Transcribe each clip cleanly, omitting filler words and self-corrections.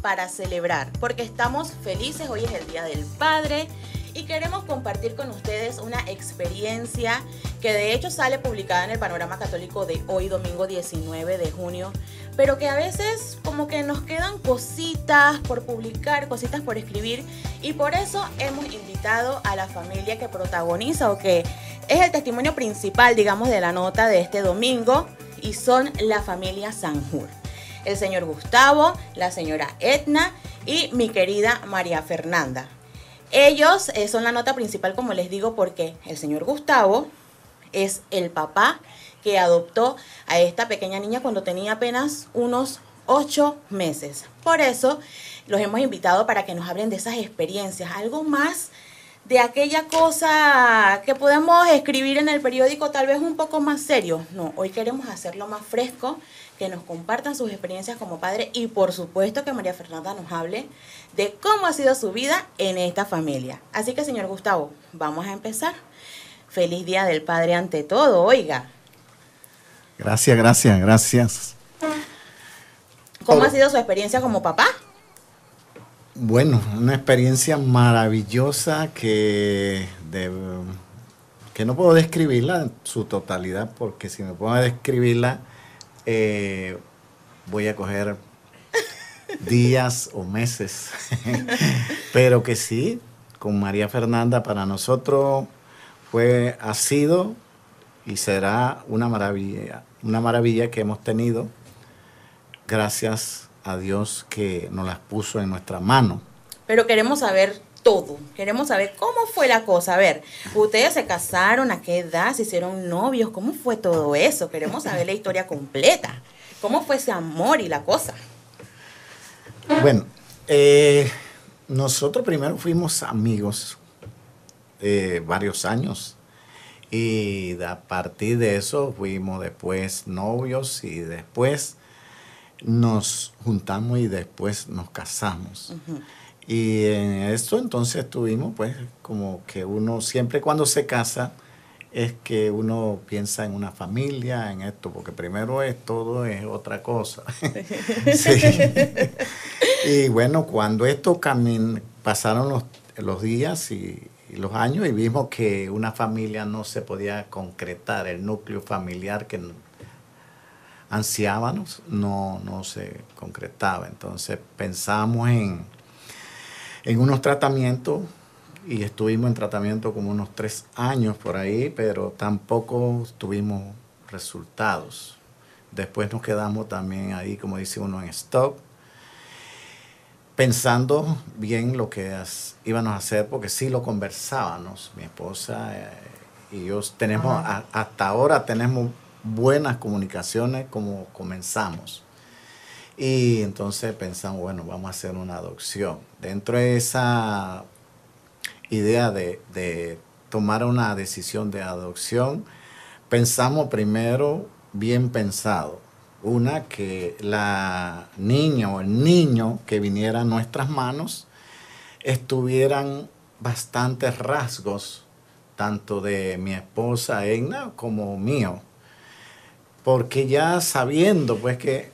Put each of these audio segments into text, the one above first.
para celebrar, porque estamos felices, hoy es el Día del Padre y queremos compartir con ustedes una experiencia que de hecho sale publicada en el Panorama Católico de hoy, domingo 19 de junio, pero que a veces como que nos quedan cositas por publicar, cositas por escribir, y por eso hemos invitado a la familia que protagoniza o que es el testimonio principal, digamos, de la nota de este domingo, y son la familia Sanjur. El señor Gustavo, la señora Edna y mi querida María Fernanda. Ellos son la nota principal, como les digo, porque el señor Gustavo es el papá que adoptó a esta pequeña niña cuando tenía apenas unos 8 meses. Por eso los hemos invitado para que nos hablen de esas experiencias, algo más de aquella cosa que podemos escribir en el periódico, tal vez un poco más serio. No, hoy queremos hacerlo más fresco, que nos compartan sus experiencias como padre y por supuesto que María Fernanda nos hable de cómo ha sido su vida en esta familia. Así que, señor Gustavo, vamos a empezar. Feliz Día del Padre ante todo, oiga. Gracias. ¿Cómo ha sido su experiencia como papá? Bueno, una experiencia maravillosa que no puedo describirla en su totalidad, porque si me pongo a describirla, voy a coger días o meses. Pero que sí, con María Fernanda para nosotros ha sido y será una maravilla que hemos tenido, gracias a Dios que nos las puso en nuestra mano. Pero queremos saber todo, queremos saber cómo fue la cosa. A ver, ustedes se casaron, ¿a qué edad? ¿Se hicieron novios? ¿Cómo fue todo eso? Queremos saber la historia completa. ¿Cómo fue ese amor y la cosa? Bueno, nosotros primero fuimos amigos varios años, y a partir de eso fuimos después novios, y después nos juntamos y después nos casamos. Uh-huh. Y en esto entonces tuvimos, pues, como que uno siempre cuando se casa es que uno piensa en una familia, en esto, porque primero todo es otra cosa. Sí. Y bueno, cuando esto pasaron los días y los años, y vimos que una familia no se podía concretar, el núcleo familiar que ansiábamos no se concretaba. Entonces pensamos en unos tratamientos, y estuvimos en tratamiento como unos 3 años por ahí, pero tampoco tuvimos resultados. Después nos quedamos también ahí, como dice uno, en stop, pensando bien lo que íbamos a hacer, porque sí lo conversábamos, mi esposa y yo tenemos, hasta ahora tenemos buenas comunicaciones como comenzamos. Y entonces pensamos, bueno, vamos a hacer una adopción. Dentro de esa idea de tomar una decisión de adopción, pensamos primero bien pensado. Una, que la niña o el niño que viniera a nuestras manos estuvieran bastantes rasgos, tanto de mi esposa Edna como mío. Porque ya sabiendo pues que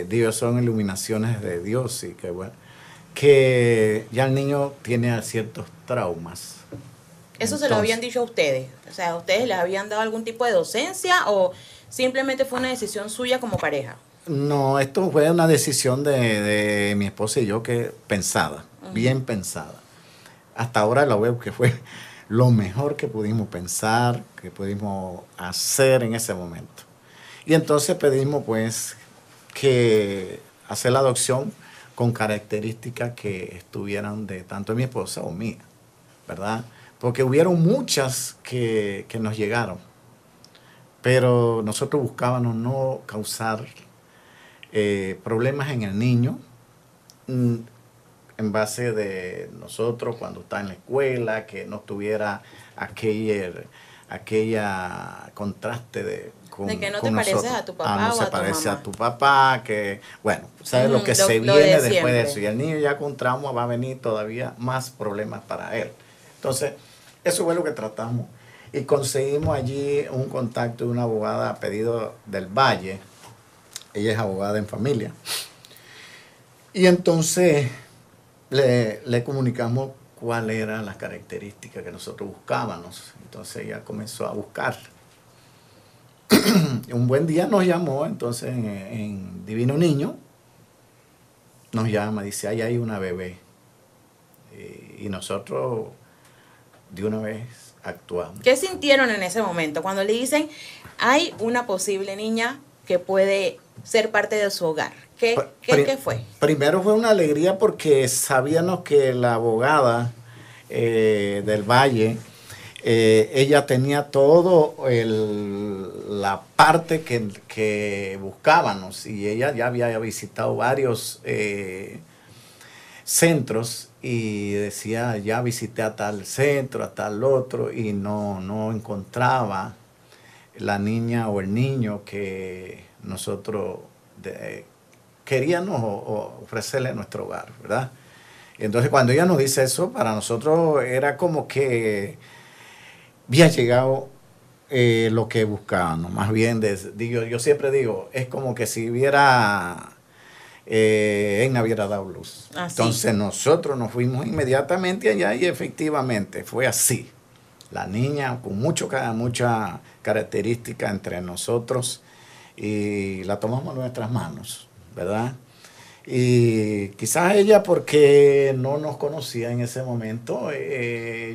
Dios son iluminaciones de Dios, y que bueno, que ya el niño tiene ciertos traumas. ¿Eso se lo habían dicho a ustedes? O sea, ¿ustedes les habían dado algún tipo de docencia o simplemente fue una decisión suya como pareja? No, esto fue una decisión de mi esposa y yo, que pensada, bien pensada. Hasta ahora lo veo que fue lo mejor que pudimos pensar, que pudimos hacer en ese momento. Y entonces pedimos pues que hacer la adopción con características que estuvieran de tanto de mi esposa o mía, ¿verdad? Porque hubieron muchas que nos llegaron, pero nosotros buscábamos no causar problemas en el niño, en base de nosotros cuando está en la escuela, que no tuviera aquella contraste de que no te pareces a tu papá, no se parece a tu papá, que bueno, sabes lo que se viene después de eso, y el niño ya con trauma va a venir todavía más problemas para él. Entonces, eso fue lo que tratamos, y conseguimos allí un contacto de una abogada a pedido del Valle. Ella es abogada en familia, Y entonces le comunicamos cuáles eran las características que nosotros buscábamos. Entonces ella comenzó a buscar. Un buen día nos llamó, entonces en Divino Niño, nos llama, dice, ahí hay una bebé. Y nosotros de una vez actuamos. ¿Qué sintieron en ese momento cuando le dicen, hay una posible niña que puede ser parte de su hogar? ¿Qué fue? Primero fue una alegría porque sabíamos que la abogada del Valle, ella tenía todo la parte que buscábamos, y ella ya había visitado varios centros y decía, ya visité a tal centro, a tal otro, y no encontraba la niña o el niño que nosotros queríamos ofrecerle a nuestro hogar, ¿verdad? Entonces cuando ella nos dice eso, para nosotros era como que había llegado lo que buscábamos. Más bien, yo siempre digo, es como que si hubiera Edna hubiera dado luz. Ah, entonces sí. nosotros nos fuimos inmediatamente allá y efectivamente fue así. La niña con mucha característica entre nosotros, y la tomamos en nuestras manos, ¿verdad? Y quizás ella, porque no nos conocía en ese momento,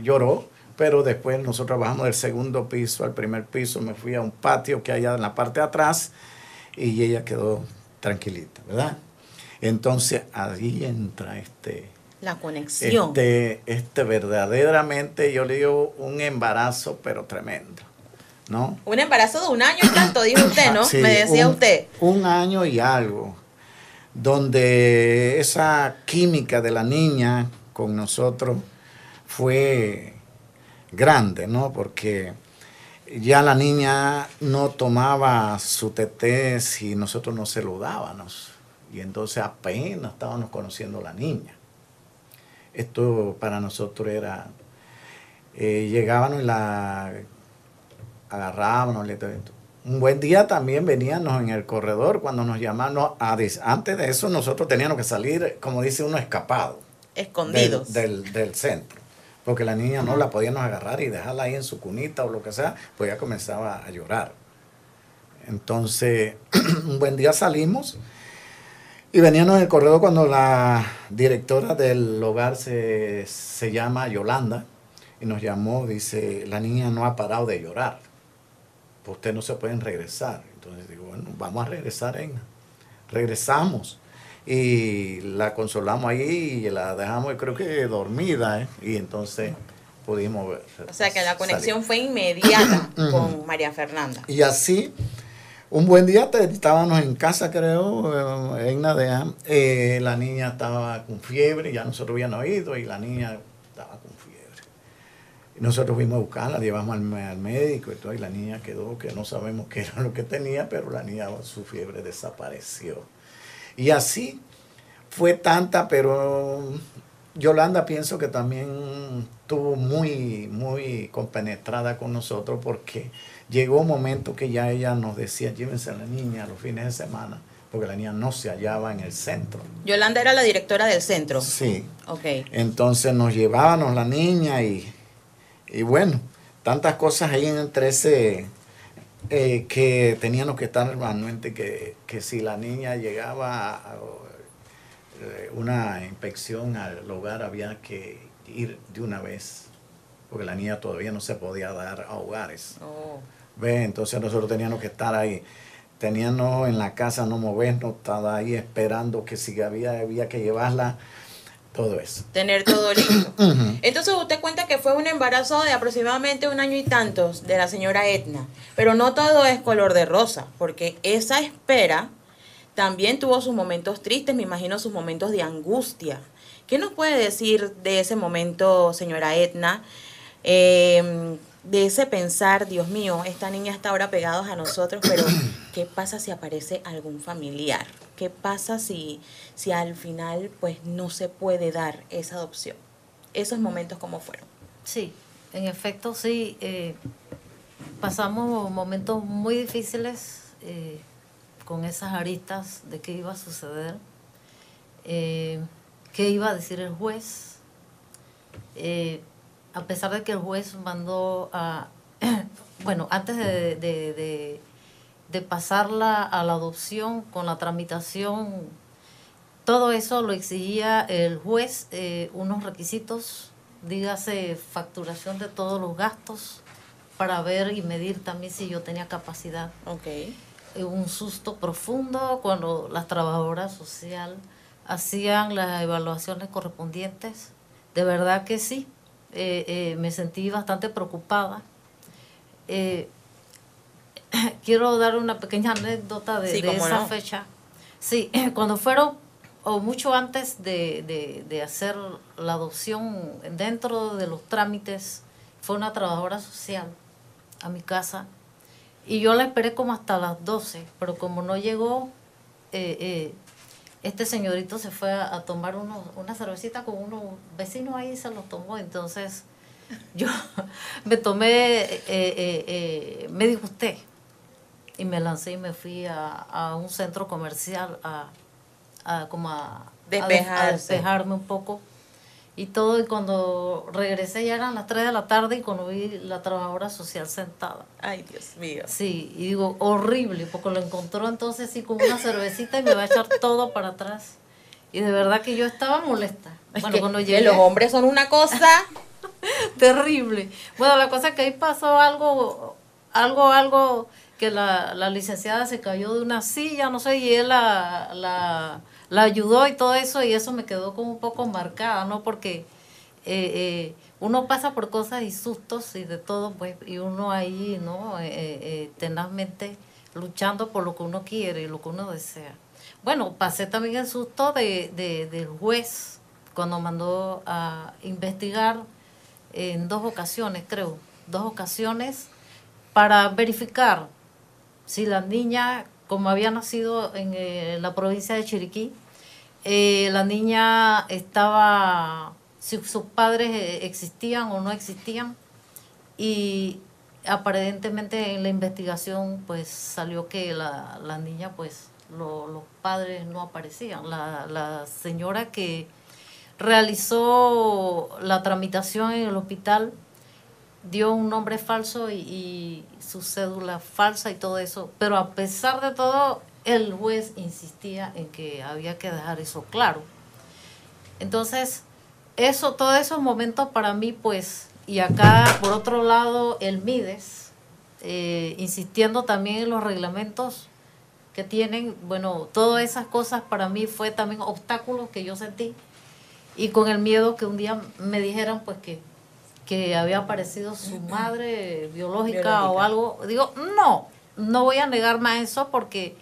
lloró, pero después nosotros bajamos del segundo piso al primer piso, me fui a un patio que hay en la parte de atrás y ella quedó tranquilita, ¿verdad? Entonces ahí entra la conexión. Verdaderamente, yo le digo, un embarazo, pero tremendo, ¿no? Un embarazo de 1 año y tanto, dijo usted, ¿no? Sí, me decía usted. 1 año y algo, donde esa química de la niña con nosotros fue grande, ¿no? Porque ya la niña no tomaba su teté si nosotros no se lo dábamos. Y entonces apenas estábamos conociendo a la niña. Esto para nosotros era, llegábamos y la agarrábamos. Un buen día también veníamos en el corredor cuando nos llamaban. Antes de eso nosotros teníamos que salir, como dice uno, escapado. Escondidos. Del centro. Porque la niña no la podíamos agarrar y dejarla ahí en su cunita o lo que sea, pues ya comenzaba a llorar. Entonces, un buen día salimos y veníamos en el corredor cuando la directora del hogar se llama Yolanda y nos llamó, dice, la niña no ha parado de llorar, pues ustedes no se pueden regresar. Entonces digo, bueno, vamos a regresar, Edna. Regresamos y la consolamos ahí y la dejamos, creo que dormida, y entonces pudimos ver. O sea que la conexión fue inmediata con María Fernanda. Y así, un buen día estábamos en casa, creo, en Nadea, la niña estaba con fiebre, ya nosotros habíamos oído, y la niña estaba con fiebre. Y nosotros fuimos a buscarla, la llevamos al médico y todo, y la niña quedó, que no sabemos qué era lo que tenía, pero la niña, su fiebre desapareció. Y así fue tanta, pero Yolanda pienso que también estuvo muy compenetrada con nosotros, porque llegó un momento que ya ella nos decía, llévense a la niña los fines de semana, porque la niña no se hallaba en el centro. Yolanda era la directora del centro. Sí. Ok. Entonces nos llevábamos la niña y bueno, tantas cosas ahí entre ese... que teníamos que estar anuente, que si la niña llegaba a una inspección al hogar había que ir de una vez, porque la niña todavía no se podía dar a hogares. Oh. ¿Ve? Entonces nosotros teníamos que estar ahí, teníamos en la casa, no movernos, estaba ahí esperando que si había que llevarla, todo eso. Tener todo listo. Entonces usted cuenta que fue un embarazo de aproximadamente 1 año y tantos de la señora Edna, pero no todo es color de rosa, porque esa espera también tuvo sus momentos tristes, me imagino sus momentos de angustia. ¿Qué nos puede decir de ese momento, señora Edna? De ese pensar, Dios mío, esta niña está ahora pegada a nosotros, pero ¿qué pasa si aparece algún familiar? ¿Qué pasa si al final pues no se puede dar esa adopción? Esos momentos, ¿cómo fueron? Sí, en efecto sí, pasamos momentos muy difíciles con esas aristas de qué iba a suceder. ¿Qué iba a decir el juez? A pesar de que el juez mandó a... bueno, antes de pasarla a la adopción con la tramitación, todo eso lo exigía el juez, unos requisitos, dígase facturación de todos los gastos, para ver y medir también si yo tenía capacidad. Okay. Un susto profundo cuando las trabajadoras sociales hacían las evaluaciones correspondientes. De verdad que sí, me sentí bastante preocupada. Quiero dar una pequeña anécdota de esa fecha. Sí, cuando fueron, o mucho antes de hacer la adopción, dentro de los trámites, fue una trabajadora social a mi casa y yo la esperé como hasta las 12, pero como no llegó, este señorito se fue a tomar una cervecita con unos vecinos ahí y se los tomó. Entonces yo me tomé, me disgusté y me lancé y me fui a un centro comercial a despejarme un poco y todo. Y cuando regresé ya eran las 3 de la tarde y cuando vi la trabajadora social sentada. Ay, Dios mío. Sí, y digo, horrible, porque lo encontró entonces sí con una cervecita y me va a echar todo para atrás. Y de verdad que yo estaba molesta. Es bueno, que, cuando llegué, los hombres son una cosa terrible. Bueno, la cosa es que ahí pasó algo que la licenciada se cayó de una silla, no sé, y él la ayudó y todo eso, y eso me quedó como un poco marcada, ¿no? Porque uno pasa por cosas y sustos y de todo, pues, y uno ahí, ¿no? Tenazmente luchando por lo que uno quiere y lo que uno desea. Bueno, pasé también el susto del juez cuando mandó a investigar en 2 ocasiones, creo, 2 ocasiones, para verificar si la niña, como había nacido en la provincia de Chiriquí, la niña estaba, si sus padres existían o no existían, y aparentemente en la investigación pues salió que la niña pues los padres no aparecían. La señora que realizó la tramitación en el hospital dio un nombre falso y su cédula falsa y todo eso, pero a pesar de todo el juez insistía en que había que dejar eso claro. Entonces, todos esos momentos para mí, pues, y acá por otro lado el MIDES, insistiendo también en los reglamentos que tienen, bueno, todas esas cosas para mí fue también obstáculos que yo sentí, y con el miedo que un día me dijeran pues que había aparecido su madre biológica o algo. Digo, no voy a negar más eso, porque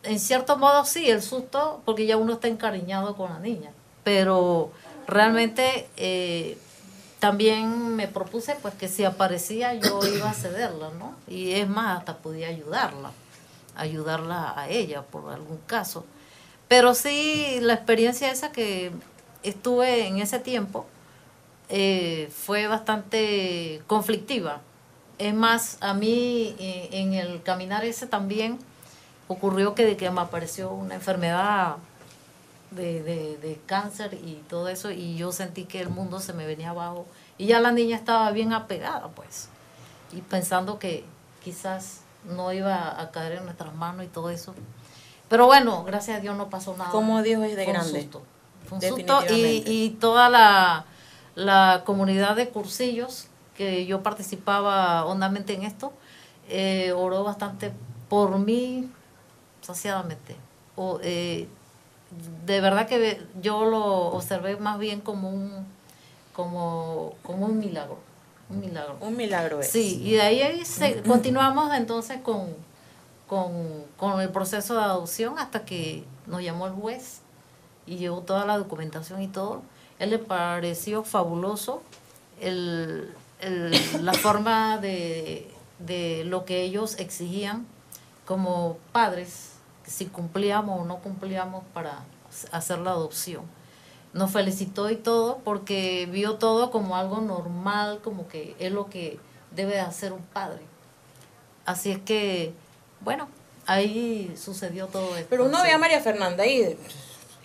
en cierto modo sí, el susto, porque ya uno está encariñado con la niña, pero realmente también me propuse pues que si aparecía yo iba a cederla, ¿no? Y es más, hasta podía ayudarla a ella por algún caso. Pero sí, la experiencia esa que estuve en ese tiempo fue bastante conflictiva. Es más, a mí en el caminar ese también ocurrió que me apareció una enfermedad de cáncer y todo eso, y yo sentí que el mundo se me venía abajo, y ya la niña estaba bien apegada, pues, y pensando que quizás no iba a caer en nuestras manos y todo eso. Pero bueno, gracias a Dios no pasó nada. Como Dios es de grande. Fue un susto, y toda la comunidad de cursillos que yo participaba hondamente en esto, oró bastante por mí saciadamente. De verdad que yo lo observé más bien como un milagro. Un milagro. Un milagro es. Sí, y de ahí continuamos entonces con el proceso de adopción hasta que nos llamó el juez y llevó toda la documentación y todo. Él le pareció fabuloso la forma de lo que ellos exigían como padres, si cumplíamos o no cumplíamos para hacer la adopción. Nos felicitó y todo, porque vio todo como algo normal, como que es lo que debe hacer un padre. Así es que, bueno, ahí sucedió todo esto. Pero uno ve a María Fernanda y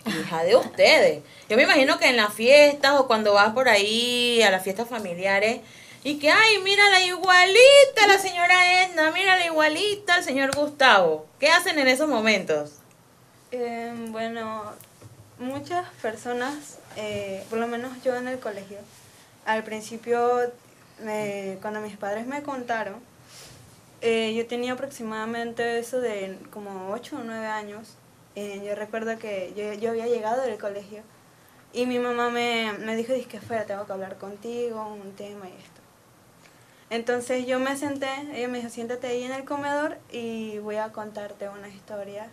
Hija de ustedes. Yo me imagino que en las fiestas o cuando vas por ahí a las fiestas familiares y que, ay, mira la igualita la señora Edna, mira la igualita el señor Gustavo. ¿Qué hacen en esos momentos? Bueno, muchas personas, por lo menos yo en el colegio, al principio, cuando mis padres me contaron, yo tenía aproximadamente eso de como 8 o 9 años. Yo recuerdo que yo había llegado del colegio y mi mamá me dijo, que fuera, tengo que hablar contigo, un tema y esto. Entonces yo me senté, ella me dijo, siéntate ahí en el comedor y voy a contarte una historia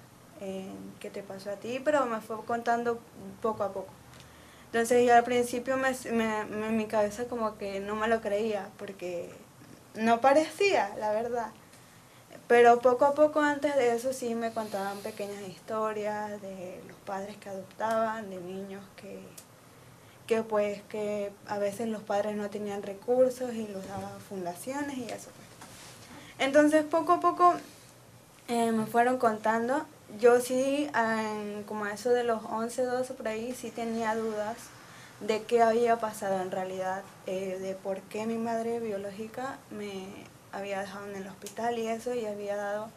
que te pasó a ti, pero me fue contando poco a poco. Entonces yo al principio en mi cabeza como que no me lo creía, porque no parecía, la verdad. Pero poco a poco antes de eso sí me contaban pequeñas historias de los padres que adoptaban, de niños que a veces los padres no tenían recursos y los daban fundaciones y eso pues. Entonces poco a poco me fueron contando. Yo sí, como a eso de los 11, 12 por ahí, sí tenía dudas de qué había pasado en realidad, de por qué mi madre biológica me había dejado en el hospital y eso, y había dado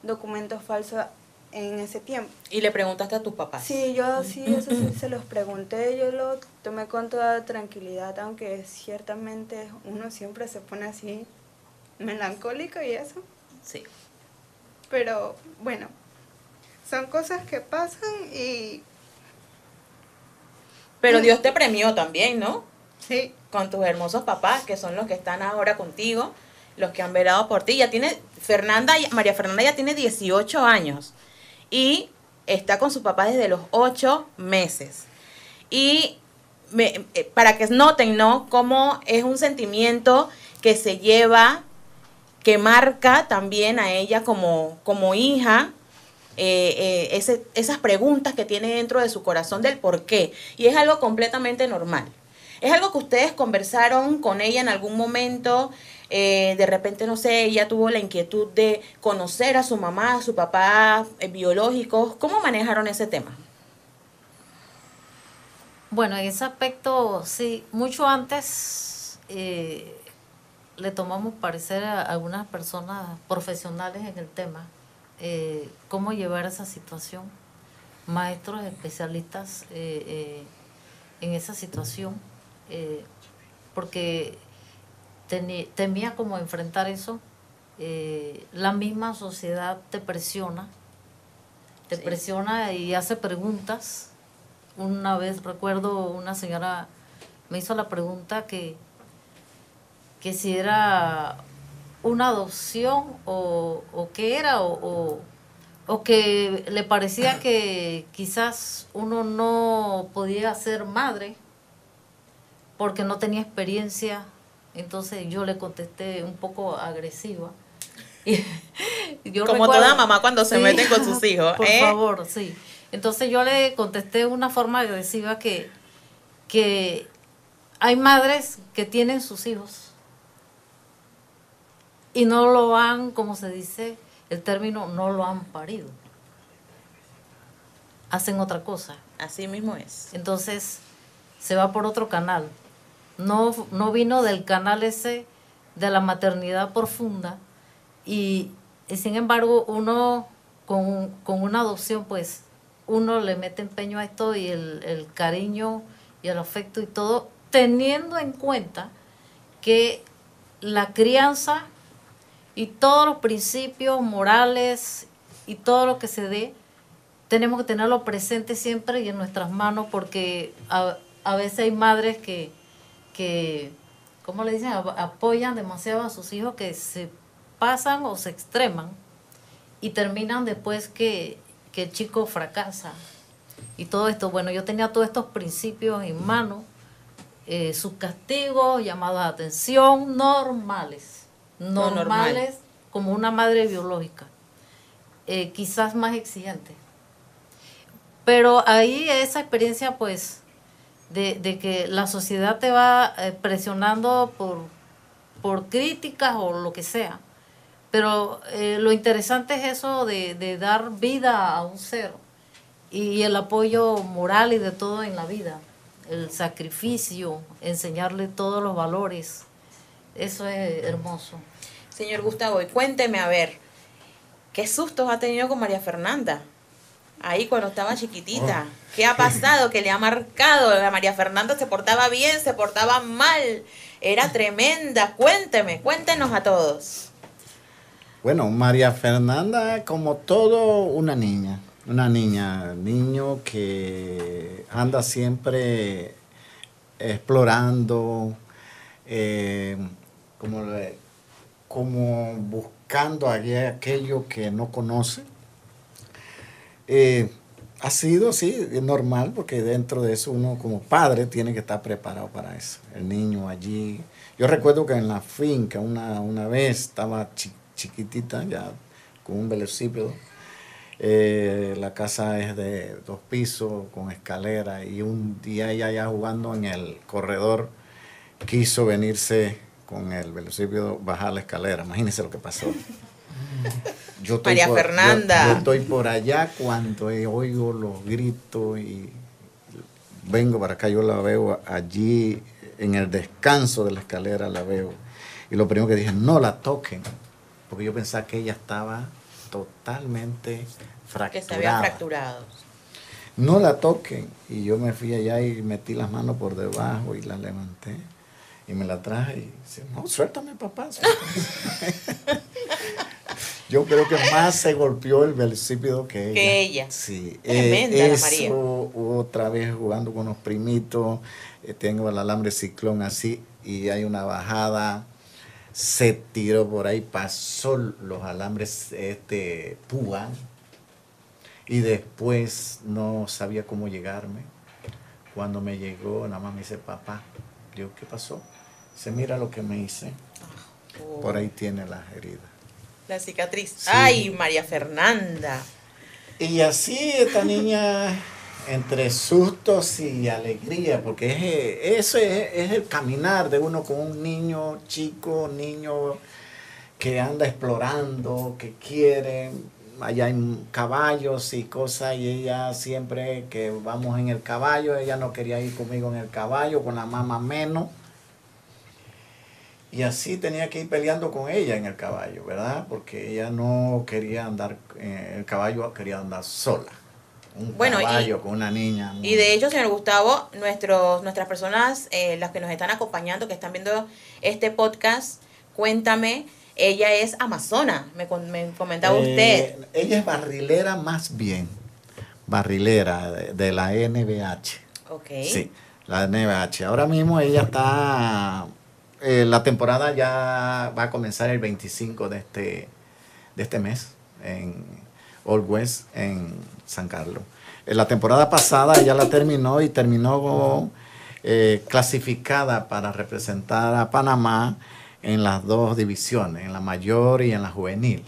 documentos falsos en ese tiempo. ¿Y le preguntaste a tus papás? Sí, yo sí, eso sí se los pregunté, yo lo tomé con toda tranquilidad, aunque ciertamente uno siempre se pone así melancólico y eso. Sí. Pero bueno, son cosas que pasan y... Pero Dios te premió también, ¿no? Sí. Con tus hermosos papás, que son los que están ahora contigo, los que han velado por ti. Ya tiene María Fernanda ya tiene 18 años y está con su papá desde los 8 meses. Y para que noten, ¿no?, cómo es un sentimiento que se lleva, que marca también a ella como hija, esas preguntas que tiene dentro de su corazón del por qué. Y es algo completamente normal. Es algo que ustedes conversaron con ella en algún momento. De repente, no sé, ella tuvo la inquietud de conocer a su mamá, a su papá biológicos. ¿Cómo manejaron ese tema? Bueno, en ese aspecto, sí, mucho antes le tomamos parecer a algunas personas profesionales en el tema, cómo llevar esa situación, maestros especialistas en esa situación, porque temía como enfrentar eso. La misma sociedad te presiona y hace preguntas. Una vez recuerdo una señora me hizo la pregunta que si era una adopción o qué era, o que le parecía que quizás uno no podía ser madre porque no tenía experiencia. Entonces yo le contesté un poco agresiva. Y yo como recuerdo, toda mamá cuando se meten con sus hijos. Por favor, sí. Entonces yo le contesté de una forma agresiva que hay madres que tienen sus hijos y no lo han, como se dice, el término, no lo han parido. Hacen otra cosa. Así mismo es. Entonces se va por otro canal. No vino del canal ese de la maternidad profunda y sin embargo uno con una adopción pues uno le mete empeño a esto y el cariño y el afecto y todo, teniendo en cuenta que la crianza y todos los principios morales y todo lo que se dé, tenemos que tenerlo presente siempre y en nuestras manos, porque a veces hay madres que ¿cómo le dicen?, apoyan demasiado a sus hijos, que se pasan o se extreman y terminan después que el chico fracasa y todo esto. Bueno, yo tenía todos estos principios en mano, sus castigos, llamados de atención, normales, como una madre biológica, quizás más exigente. Pero ahí esa experiencia pues de que la sociedad te va presionando por críticas o lo que sea. Pero lo interesante es eso de dar vida a un ser y el apoyo moral y de todo en la vida, el sacrificio, enseñarle todos los valores, eso es hermoso. Señor Gustavo, y cuénteme, a ver, ¿qué sustos ha tenido con María Fernanda? Ahí cuando estaba chiquitita. ¿Qué ha pasado? ¿Qué le ha marcado? La María Fernanda se portaba bien, se portaba mal, era tremenda. Cuéntenos a todos. Bueno, María Fernanda, como todo, una niño que anda siempre explorando, como buscando aquello que no conoce. Ha sido, sí, normal, porque dentro de eso uno como padre tiene que estar preparado para eso. El niño allí. Yo recuerdo que en la finca una vez estaba chiquitita, ya con un velocípedo. La casa es de 2 pisos con escalera, y un día ella ya jugando en el corredor quiso venirse con el velocípedo, bajar la escalera. Imagínense lo que pasó. María Fernanda. Yo estoy por allá cuando oigo los gritos y vengo para acá, yo la veo allí en el descanso de la escalera, la veo. Y lo primero que dije, no la toquen, porque yo pensaba que ella estaba totalmente fracturada. Que se había fracturado. No la toquen. Y yo me fui allá y metí las manos por debajo y la levanté. Y me la traje y dice, no, suéltame, papá. Suéltame. Yo creo que más se golpeó el velocípedo que ella. Que ella. Sí. Tremenda la María. Otra vez jugando con unos primitos, tengo el alambre ciclón así, y hay una bajada, se tiró por ahí, pasó los alambres púa, y después no sabía cómo llegarme. Cuando me llegó, nada más me dice, papá. Digo, ¿qué pasó? Dice, mira lo que me hice. Por ahí tiene las heridas. La cicatriz. Sí. Ay, María Fernanda. Y así esta niña, entre sustos y alegría, porque eso es el caminar de uno con un niño chico, niño que anda explorando, que quiere. Allá hay caballos y cosas, y ella siempre que vamos en el caballo, ella no quería ir conmigo en el caballo, con la mamá menos. Y así tenía que ir peleando con ella en el caballo, ¿verdad? Porque ella no quería andar, el caballo quería andar sola. Un caballo con una niña. Y de hecho, señor Gustavo, nuestras personas, las que nos están acompañando, que están viendo este podcast, cuéntame, ella es amazona, me comentaba usted. Ella es barrilera más bien, barrilera de la NBH. Ok. Sí, la NBH. Ahora mismo ella está... la temporada ya va a comenzar el 25 de este mes en Old West, en San Carlos. La temporada pasada ella la terminó y terminó clasificada para representar a Panamá en las 2 divisiones, en la mayor y en la juvenil.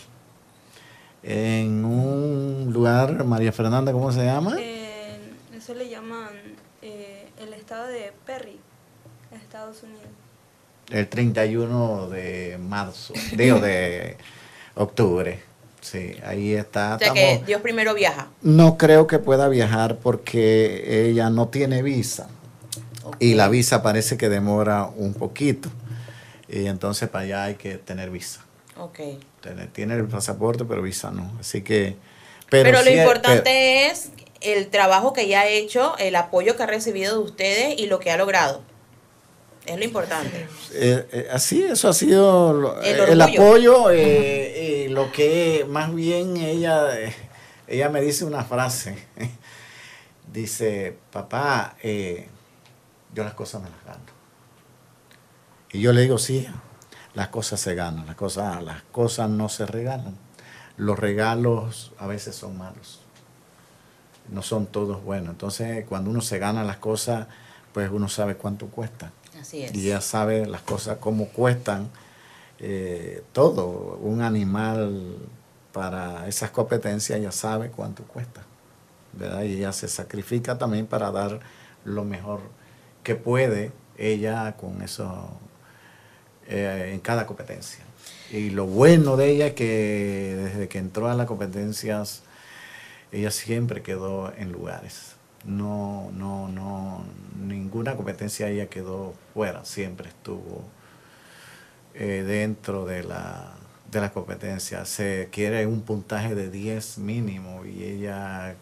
En un lugar, María Fernanda, ¿cómo se llama? Eso le llaman el estado de Perry, Estados Unidos. El 31 de marzo, digo, de octubre. Sí, ahí está. O sea que Dios primero viaja. No creo que pueda viajar porque ella no tiene visa. Okay. Y la visa parece que demora un poquito. Y entonces para allá hay que tener visa. Ok. Tiene el pasaporte, pero visa no. Así que... Pero lo importante es el trabajo que ella ha hecho, el apoyo que ha recibido de ustedes y lo que ha logrado. Es lo importante. Así, eso ha sido el apoyo. Y lo que más bien ella me dice una frase. Dice, papá, yo las cosas me las gano. Y yo le digo, sí, las cosas se ganan, las cosas no se regalan. Los regalos a veces son malos, no son todos buenos. Entonces, cuando uno se gana las cosas, pues uno sabe cuánto cuesta. Así es. Y ya sabe las cosas, cómo cuestan todo. Un animal para esas competencias ya sabe cuánto cuesta, ¿verdad? Y ella se sacrifica también para dar lo mejor que puede ella con eso en cada competencia. Y lo bueno de ella es que desde que entró a las competencias ella siempre quedó en lugares. No, ninguna competencia ella quedó fuera, siempre estuvo dentro de la competencia. Se quiere un puntaje de 10 mínimo y ella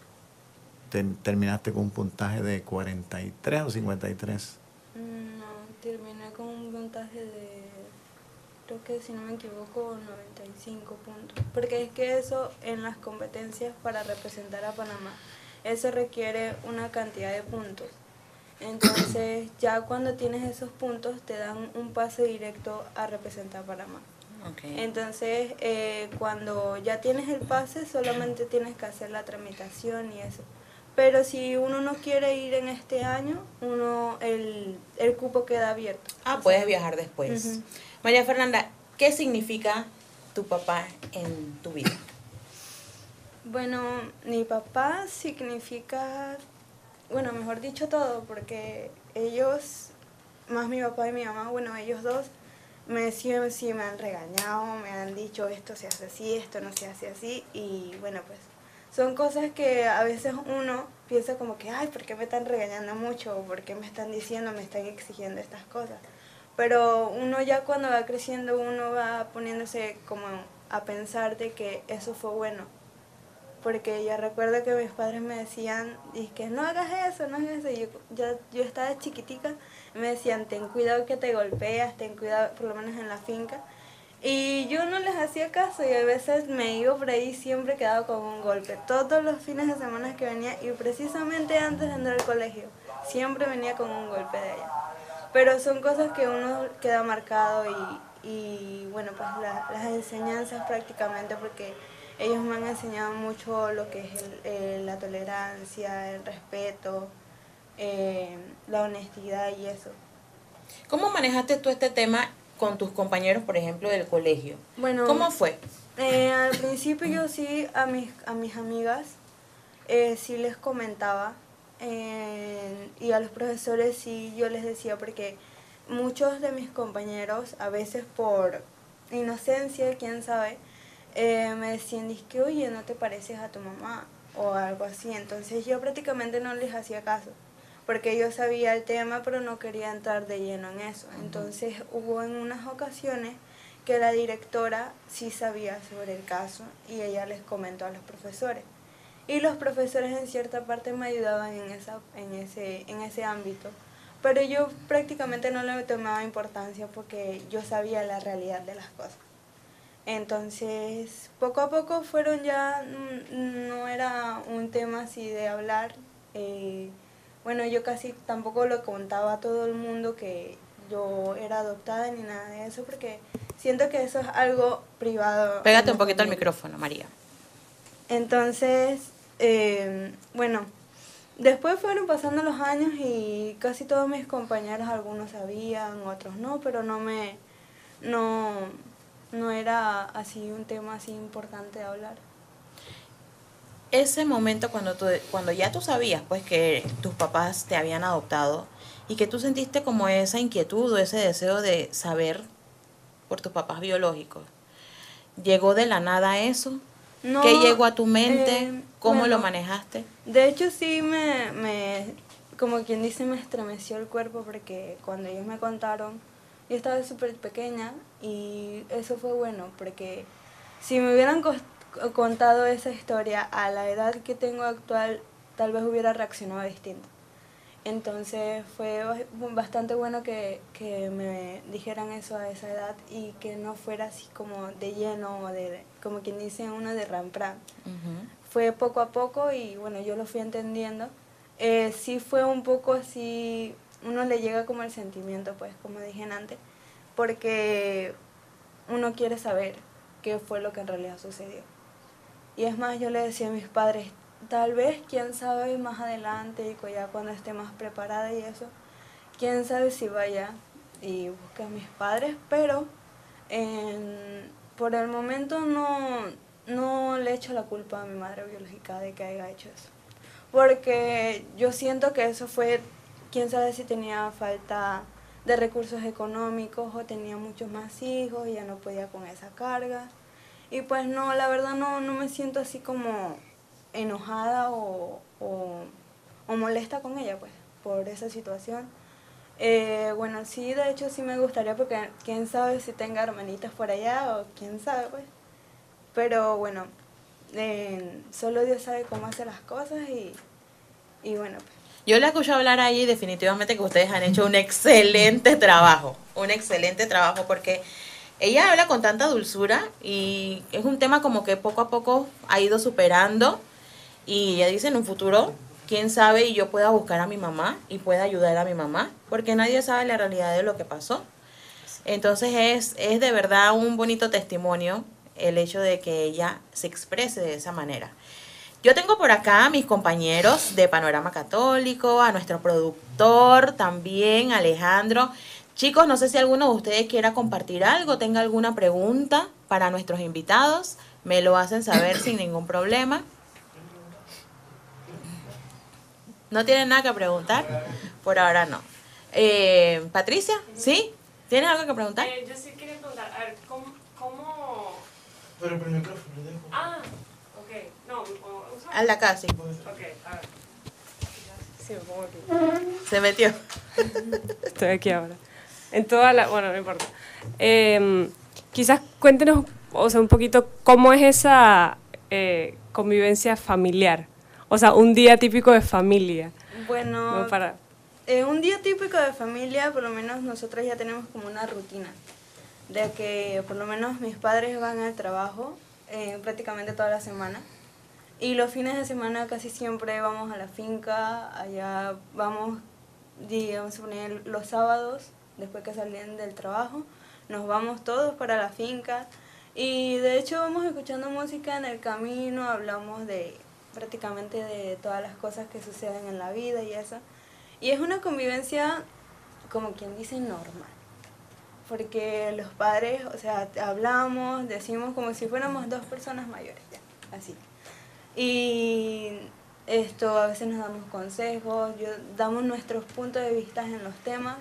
terminaste con un puntaje de 43 o 53. No, terminé con un puntaje de, creo que si no me equivoco, 95 puntos. Porque es que eso en las competencias para representar a Panamá, eso requiere una cantidad de puntos. Entonces ya cuando tienes esos puntos te dan un pase directo a representar a Panamá. Okay. Entonces cuando ya tienes el pase solamente tienes que hacer la tramitación y eso. Pero si uno no quiere ir en este año, el cupo queda abierto. Puedes viajar después. Uh-huh. María Fernanda, ¿qué significa tu papá en tu vida? Bueno, mi papá significa, bueno, mejor dicho todo, porque ellos, más mi papá y mi mamá, bueno, ellos dos, sí me han regañado, me han dicho esto se hace así, esto no se hace así, y bueno, pues son cosas que a veces uno piensa como que, ay, ¿por qué me están regañando mucho? ¿O por qué me están diciendo, me están exigiendo estas cosas? Pero uno ya cuando va creciendo, uno va poniéndose como a pensar de que eso fue bueno. Porque ya recuerdo que mis padres me decían, y que no hagas eso, no hagas eso. Y yo estaba chiquitica, me decían, ten cuidado que te golpeas, ten cuidado, por lo menos en la finca. Y yo no les hacía caso y a veces me iba por ahí, siempre quedaba con un golpe. Todos los fines de semana que venía y precisamente antes de entrar al colegio, siempre venía con un golpe de allá. Pero son cosas que uno queda marcado y bueno, pues las enseñanzas prácticamente, porque ellos me han enseñado mucho lo que es la tolerancia, el respeto, la honestidad y eso. ¿Cómo manejaste tú este tema con tus compañeros, por ejemplo, del colegio? Bueno, ¿cómo fue? Al principio yo sí a mis amigas sí les comentaba y a los profesores sí yo les decía, porque muchos de mis compañeros, a veces por inocencia, quién sabe, me decían, que oye, no te pareces a tu mamá o algo así. Entonces yo prácticamente no les hacía caso, porque yo sabía el tema, pero no quería entrar de lleno en eso. Entonces hubo en unas ocasiones que la directora sí sabía sobre el caso y ella les comentó a los profesores. Y los profesores en cierta parte me ayudaban en ese ámbito. Pero yo prácticamente no le tomaba importancia porque yo sabía la realidad de las cosas. Entonces, poco a poco fueron ya, no era un tema así de hablar. Bueno, yo casi tampoco lo contaba a todo el mundo que yo era adoptada ni nada de eso, porque siento que eso es algo privado. Pégate un poquito al micrófono, María. Entonces, bueno, después fueron pasando los años y casi todos mis compañeros, algunos sabían, otros no, pero no era así un tema así importante de hablar. Ese momento cuando ya tú sabías pues que tus papás te habían adoptado y que tú sentiste como esa inquietud o ese deseo de saber por tus papás biológicos, ¿llegó de la nada eso? No, ¿qué llegó a tu mente? ¿Cómo bueno, lo manejaste? De hecho sí como quien dice, me estremeció el cuerpo, porque cuando ellos me contaron, yo estaba súper pequeña y eso fue bueno, porque si me hubieran contado esa historia a la edad que tengo actual, tal vez hubiera reaccionado distinto. Entonces fue bastante bueno que me dijeran eso a esa edad y que no fuera así como de lleno, o como quien dice uno, de rampran. Uh-huh. Fue poco a poco y bueno, yo lo fui entendiendo. Sí fue un poco así, uno le llega como el sentimiento, pues, como dije antes, porque uno quiere saber qué fue lo que en realidad sucedió. Y es más, yo le decía a mis padres, tal vez, quién sabe, más adelante y ya cuando esté más preparada y eso, quién sabe si vaya y busque a mis padres, pero por el momento no le echo la culpa a mi madre biológica de que haya hecho eso. Porque yo siento que eso fue, quién sabe si tenía falta de recursos económicos o tenía muchos más hijos y ya no podía con esa carga. Y pues no, la verdad no me siento así como enojada o molesta con ella, pues, por esa situación. Bueno, sí, de hecho sí me gustaría, porque quién sabe si tenga hermanitas por allá o quién sabe, pues. Pero bueno, solo Dios sabe cómo hace las cosas y bueno, pues. Yo le escucho hablar ahí, definitivamente que ustedes han hecho un excelente trabajo, porque ella habla con tanta dulzura y es un tema como que poco a poco ha ido superando, y ella dice, en un futuro, quién sabe, y yo pueda buscar a mi mamá y pueda ayudar a mi mamá, porque nadie sabe la realidad de lo que pasó. Entonces es de verdad un bonito testimonio el hecho de que ella se exprese de esa manera. Yo tengo por acá a mis compañeros de Panorama Católico, a nuestro productor también, Alejandro. Chicos, no sé si alguno de ustedes quiera compartir algo, tenga alguna pregunta para nuestros invitados. Me lo hacen saber sin ningún problema. ¿No tienen nada que preguntar? Por ahora no. Patricia, ¿sí? ¿Tienes algo que preguntar? Yo sí quería preguntar, a ver, ¿cómo...? Pero por el micrófono, lo dejo. Ah, ok. No, usa. Hazla casi. Ok, a ver. Sí, me pongo aquí. Se metió. Estoy aquí ahora. En toda la... Bueno, no importa. Quizás cuéntenos, o sea, un poquito cómo es esa convivencia familiar. O sea, un día típico de familia. Bueno, Para... un día típico de familia, por lo menos nosotros ya tenemos como una rutina, de que por lo menos mis padres van al trabajo prácticamente toda la semana, y los fines de semana casi siempre vamos a la finca. Allá vamos, digamos, a poner los sábados, después que salen del trabajo, nos vamos todos para la finca, y de hecho vamos escuchando música en el camino, hablamos de prácticamente de todas las cosas que suceden en la vida y eso. Y es una convivencia, como quien dice, normal. Porque los padres, o sea, hablamos, decimos como si fuéramos dos personas mayores, ya, así. Y a veces nos damos consejos, damos nuestros puntos de vista en los temas.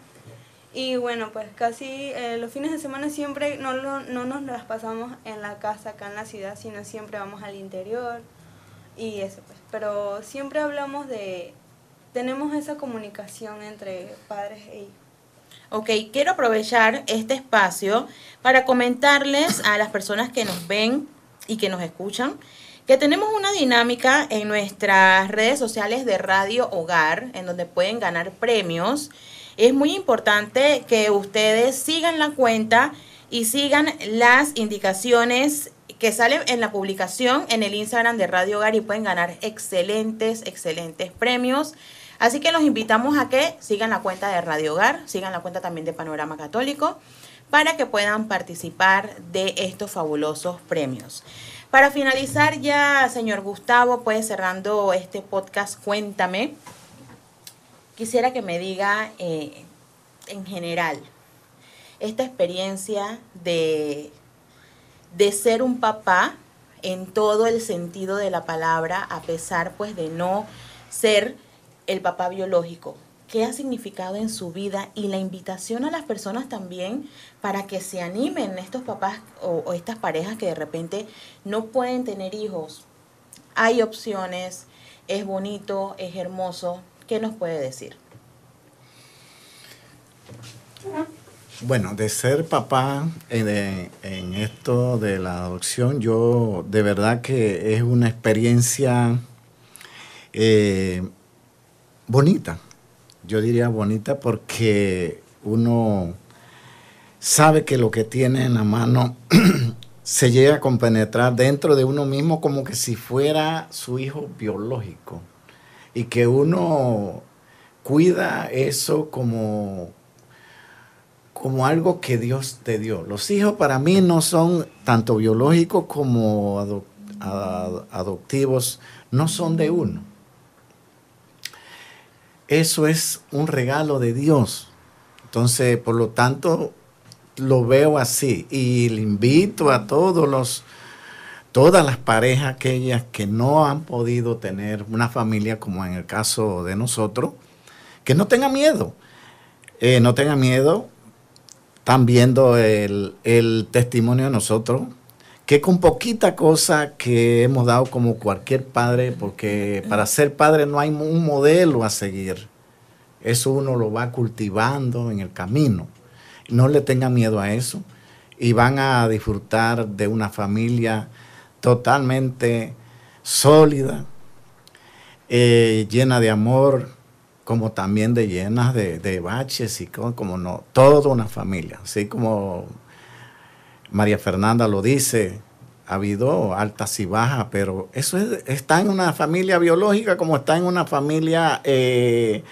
Y bueno, pues casi los fines de semana siempre no nos las pasamos en la casa, acá en la ciudad, sino siempre vamos al interior y eso, pues. Pero siempre hablamos tenemos esa comunicación entre padres e hijos. Ok, quiero aprovechar este espacio para comentarles a las personas que nos ven y que nos escuchan que tenemos una dinámica en nuestras redes sociales de Radio Hogar, en donde pueden ganar premios. Es muy importante que ustedes sigan la cuenta y sigan las indicaciones que salen en la publicación en el Instagram de Radio Hogar, y pueden ganar excelentes premios. Así que los invitamos a que sigan la cuenta de Radio Hogar, sigan la cuenta también de Panorama Católico, para que puedan participar de estos fabulosos premios. Para finalizar ya, señor Gustavo, pues cerrando este podcast, cuéntame, quisiera que me diga en general esta experiencia de ser un papá en todo el sentido de la palabra, a pesar pues de no ser el papá biológico. ¿Qué ha significado en su vida? Y la invitación a las personas también para que se animen, estos papás o estas parejas que de repente no pueden tener hijos. Hay opciones, es bonito, es hermoso. ¿Qué nos puede decir? Bueno, de ser papá en esto de la adopción, yo de verdad que es una experiencia bonita. Yo diría bonita porque uno sabe que lo que tiene en la mano se llega a compenetrar dentro de uno mismo como que si fuera su hijo biológico, y que uno cuida eso como algo que Dios te dio. Los hijos para mí no son tanto biológicos como adoptivos, no son de uno. Eso es un regalo de Dios. Entonces, por lo tanto, lo veo así. Y le invito a todas las parejas, aquellas que no han podido tener una familia, como en el caso de nosotros, que no tengan miedo. No tengan miedo. Están viendo el testimonio de nosotros, que con poquita cosa que hemos dado como cualquier padre, porque para ser padre no hay un modelo a seguir. Eso uno lo va cultivando en el camino. No le tengan miedo a eso y van a disfrutar de una familia totalmente sólida, llena de amor, como también de llenas de baches y como no, toda una familia, así como María Fernanda lo dice, ha habido altas y bajas, pero eso está en una familia biológica como está en una familia de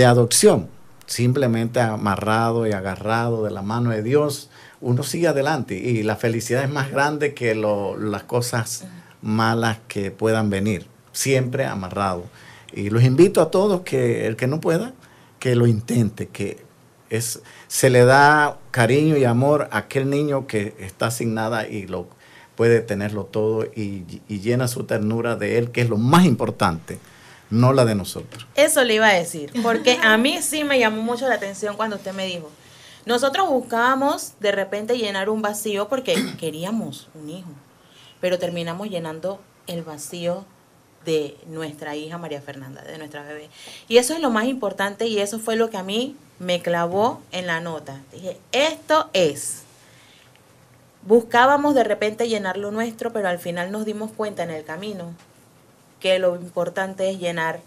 adopción, simplemente amarrado y agarrado de la mano de Dios, uno sigue adelante y la felicidad es más grande que las cosas malas que puedan venir, siempre amarrado. Y los invito a todos que el que no pueda, que lo intente, se le da cariño y amor a aquel niño que está asignada y lo puede tenerlo todo y llena su ternura de él, que es lo más importante, no la de nosotros. Eso le iba a decir, porque a mí sí me llamó mucho la atención cuando usted me dijo, nosotros buscábamos de repente llenar un vacío porque queríamos un hijo, pero terminamos llenando el vacío de nuestra hija María Fernanda, de nuestra bebé. Y eso es lo más importante y eso fue lo que a mí me clavó en la nota. Dije, esto es. Buscábamos de repente llenar lo nuestro, pero al final nos dimos cuenta en el camino que lo importante es llenar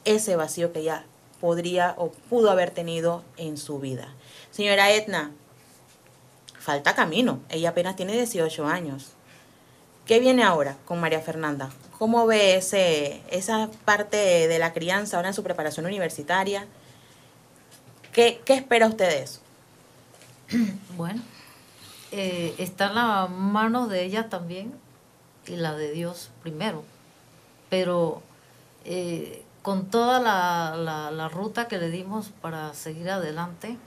ese vacío que ella podría o pudo haber tenido en su vida. Señora Edna, falta camino. Ella apenas tiene 18 años. ¿Qué viene ahora con María Fernanda? ¿Cómo ve esa parte de la crianza ahora en su preparación universitaria? ¿Qué espera usted de eso? Bueno, está en las manos de ella también y la de Dios primero. Pero con toda la ruta que le dimos para seguir adelante,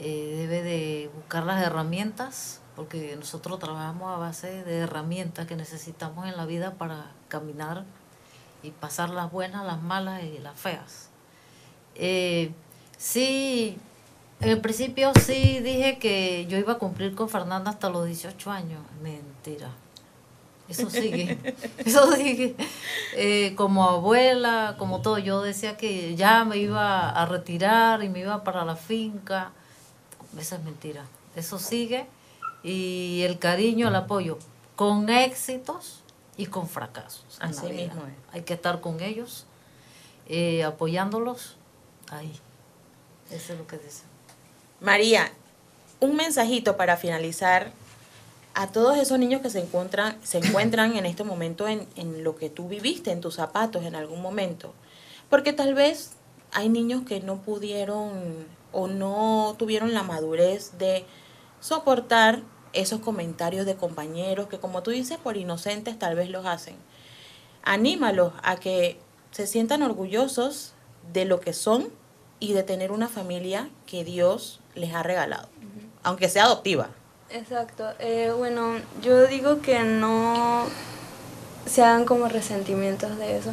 debe de buscar las herramientas, porque nosotros trabajamos a base de herramientas que necesitamos en la vida para caminar y pasar las buenas, las malas y las feas. Sí, en el principio sí dije que yo iba a cumplir con Fernanda hasta los 18 años. Mentira. Eso sigue. Eso sigue. Como abuela, como todo, yo decía que ya me iba a retirar y me iba para la finca. Esa es mentira. Eso sigue. Y el cariño, el apoyo, con éxitos y con fracasos. Así mismo es. Hay que estar con ellos, apoyándolos. Ahí. Eso es lo que dice. María, un mensajito para finalizar a todos esos niños que se encuentran en este momento en lo que tú viviste, en tus zapatos en algún momento. Porque tal vez hay niños que no pudieron o no tuvieron la madurez de soportar esos comentarios de compañeros que, como tú dices, por inocentes tal vez los hacen. Anímalos a que se sientan orgullosos de lo que son y de tener una familia que Dios les ha regalado, aunque sea adoptiva. Exacto. Bueno, yo digo que no se hagan como resentimientos de eso,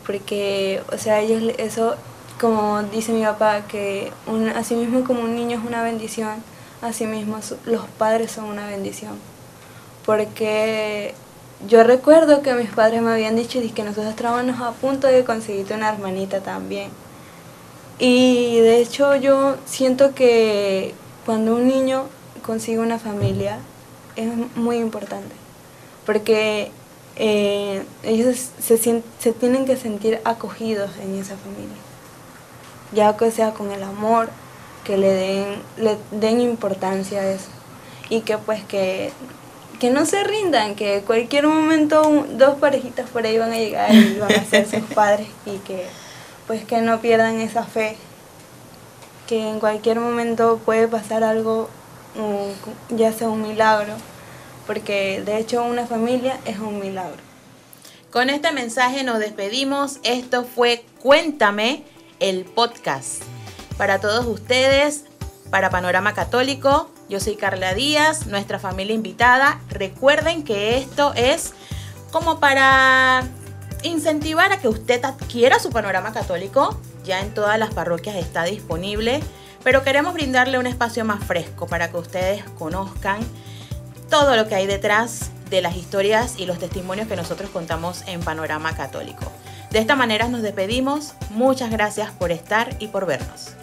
porque, o sea, ellos, eso, como dice mi papá, que así mismo como un niño es una bendición, así mismo los padres son una bendición, porque yo recuerdo que mis padres me habían dicho que nosotros estábamos a punto de conseguirte una hermanita también. Y de hecho yo siento que cuando un niño consigue una familia es muy importante, porque ellos se tienen que sentir acogidos en esa familia, ya que sea con el amor, que le den importancia a eso, y que pues que no se rindan, que en cualquier momento dos parejitas por ahí van a llegar y van a ser sus padres, y que pues que no pierdan esa fe, que en cualquier momento puede pasar algo, ya sea un milagro, porque de hecho una familia es un milagro. Con este mensaje nos despedimos. Esto fue Cuéntame, el podcast. Para todos ustedes, para Panorama Católico, yo soy Carla Díaz, nuestra familia invitada. Recuerden que esto es como para incentivar a que usted adquiera su Panorama Católico. Ya en todas las parroquias está disponible, pero queremos brindarle un espacio más fresco para que ustedes conozcan todo lo que hay detrás de las historias y los testimonios que nosotros contamos en Panorama Católico. De esta manera nos despedimos. Muchas gracias por estar y por vernos.